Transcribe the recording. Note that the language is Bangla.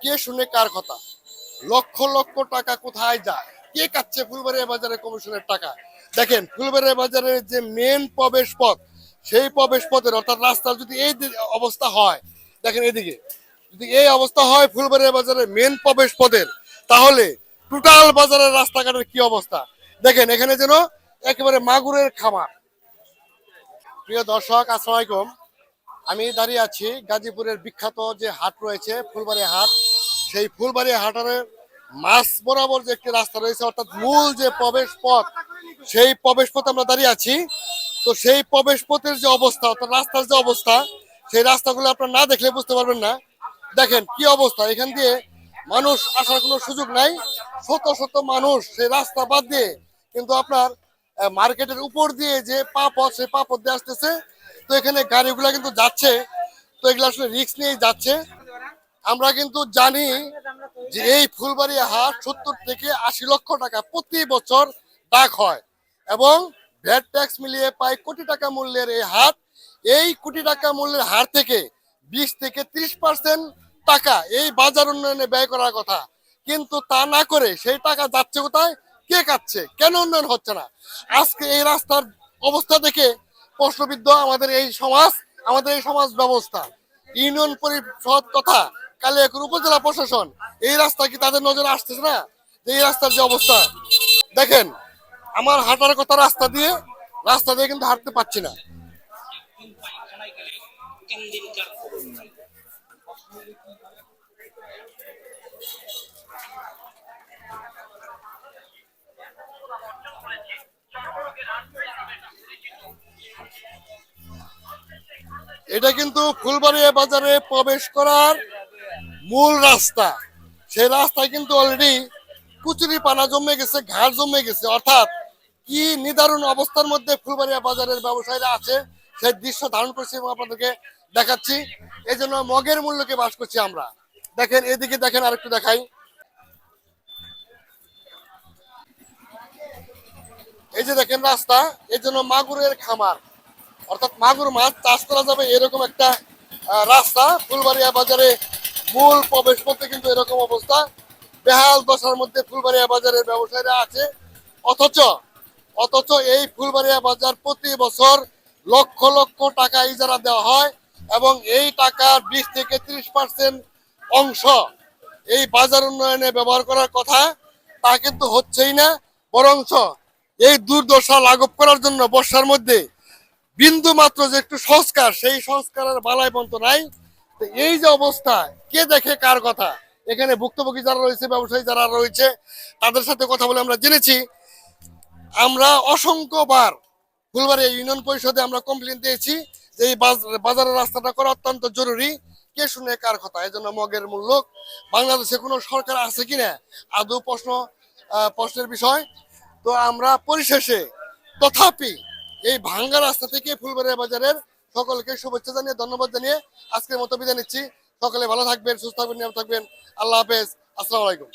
কে শুনে কার কথা? লক্ষ লক্ষ টাকা কোথায় যায়? কে কাচ্ছে ফুলবাড়িয়া বাজারে কমিশনের টাকা? দেখেন ফুলবাড়িয়া বাজারের যে মেন প্রবেশ পথ, সেই প্রবেশ পথের অর্থাৎ রাস্তার যদি অবস্থা হয়, দেখেন এদিকে যদি এই অবস্থা হয় ফুলবাড়িয়া বাজারের মেন প্রবেশ পথের, তাহলে টোটাল বাজারের রাস্তাঘাটের কি অবস্থা? দেখেন এখানে যেন একেবারে মাগুরের খামার। প্রিয় দর্শক, আসসালামু আলাইকুম। আমি দাঁড়িয়ে আছি গাজীপুরের বিখ্যাত যে হাট রয়েছে ফুলবাড়ি হাট। সেই ফুলবাড়ি হাটের মাছ বরাবর যে একটি রাস্তা রয়েছে, অর্থাৎ মূল যে প্রবেশ পথ, সেই প্রবেশ পথে আমরা দাঁড়িয়ে আছি। তো সেই প্রবেশ পথের যে অবস্থা, অর্থাৎ রাস্তার যে অবস্থা, সেই রাস্তাগুলো আপনার না দেখলে বুঝতে পারবেন না। দেখেন কি অবস্থা, এখান দিয়ে মানুষ আসার কোনো সুযোগ নাই। শত শত মানুষ সেই রাস্তা বাদ দিয়ে কিন্তু আপনার মার্কেটের উপর দিয়ে যে পা পথ, সেই পা পথ দিয়ে আসতেছে। তো এখানে গাড়িগুলা কিন্তু যাচ্ছে, তো এগুলো আসলে রিস্ক নিয়েই যাচ্ছে। আমরা কিন্তু জানি যে এই ফুলবাড়িয়া হাট 70 থেকে 80 লক্ষ টাকা প্রতি বছর ডাক হয়, এবং ভ্যাট ট্যাক্স মিলিয়ে প্রায় কোটি টাকা মূল্যের এই হাট। এই কোটি টাকা মূল্যের হাট থেকে 20 থেকে 30% টাকা এই বাজার উন্নয়নে ব্যয় করার কথা, কিন্তু তা না করে সেই টাকা যাচ্ছে কোথায়? কে খাচ্ছে? কেন উন্নয়ন হচ্ছে না? আজকে এই রাস্তার অবস্থা দেখে প্রশ্নবিদ্ধ আমাদের এই সমাজ, আমাদের এই সমাজ ব্যবস্থা। ইউনিয়ন পরিষদ তথা কালিয়াকৈর উপজেলা প্রশাসন, এই রাস্তা কি তাদের নজরে আসতেছে না? যে এই রাস্তার যে অবস্থা দেখেন, আমার হাঁটার কথা রাস্তা দিয়ে কিন্তু হাঁটতে পারছি না। এটা কিন্তু ফুলবাড়িয়া বাজারে প্রবেশ করার মূল রাস্তা। সেই রাস্তায় কিন্তু অলরেডি কুচুরি পানা জমে গেছে, ঘাড় জমে গেছে। অর্থাৎ কি নিদারুণ অবস্থার মধ্যে ফুলবাড়িয়া বাজারের ব্যবসায়ীরা আছে, সেই দৃশ্য ধারণ করছি এবং আপনাদেরকে দেখাচ্ছি। এই জন্য মগের মূল্যকে বাস করছি আমরা। দেখেন এদিকে, দেখেন আরেকটু দেখাই। এই যে দেখেন রাস্তা, এই জন্য মাগুরের খামার, অর্থাৎ মাগুর মাছ চাষ করা যাবে এরকম একটা রাস্তা। ফুলবাড়িয়া বাজারে মূল প্রবেশ পথে কিন্তু এরকম অবস্থা। বেহাল দশার মধ্যে ফুলবাড়িয়া বাজারের ব্যবসায়ীরা আছে। অথচ অথচ এই ফুলবাড়িয়া বাজার প্রতি বছর লক্ষ লক্ষ টাকা ইজারা দেওয়া হয়, এবং এই টাকার 20 থেকে 30% অংশ এই বাজার উন্নয়নে ব্যবহার করার কথা, তা কিন্তু হচ্ছেই না। বরঞ্চ এই দুর্দশা লাঘব করার জন্য বর্ষার মধ্যে বিন্দু মাত্র যে একটু সংস্কার, সেই সংস্কারের বালাই পর্যন্ত নাই। তো এই যে অবস্থা, কে দেখে কার কথা? এখানে ভুক্তভোগী যারা রয়েছে, ব্যবসায়ী যারা রয়েছে, তাদের সাথে কথা বলে আমরা জেনেছি, আমরা অসংখ্যবার ফুলবাড়িয়া ইউনিয়ন পরিষদে আমরা কমপ্লেন দিয়েছি যে এই বাজারের রাস্তাটা করা অত্যন্ত জরুরি। কে শুনে কার কথা? এই জন্য মগের মূল্য। বাংলাদেশে কোনো সরকার আছে কিনা আদৌ প্রশ্নের বিষয়। তো আমরা পরিশেষে তথাপি এই ভাঙ্গা রাস্তা থেকে ফুলবাড়িয়া বাজারের সকলকে শুভেচ্ছা জানিয়ে, ধন্যবাদ জানিয়ে আজকের মতো বিদায় নিচ্ছি। সকলে ভালো থাকবেন, সুস্থ থাকবেন, নিরাপদ থাকবেন। আল্লাহ হাফেজ, আসসালামু আলাইকুম।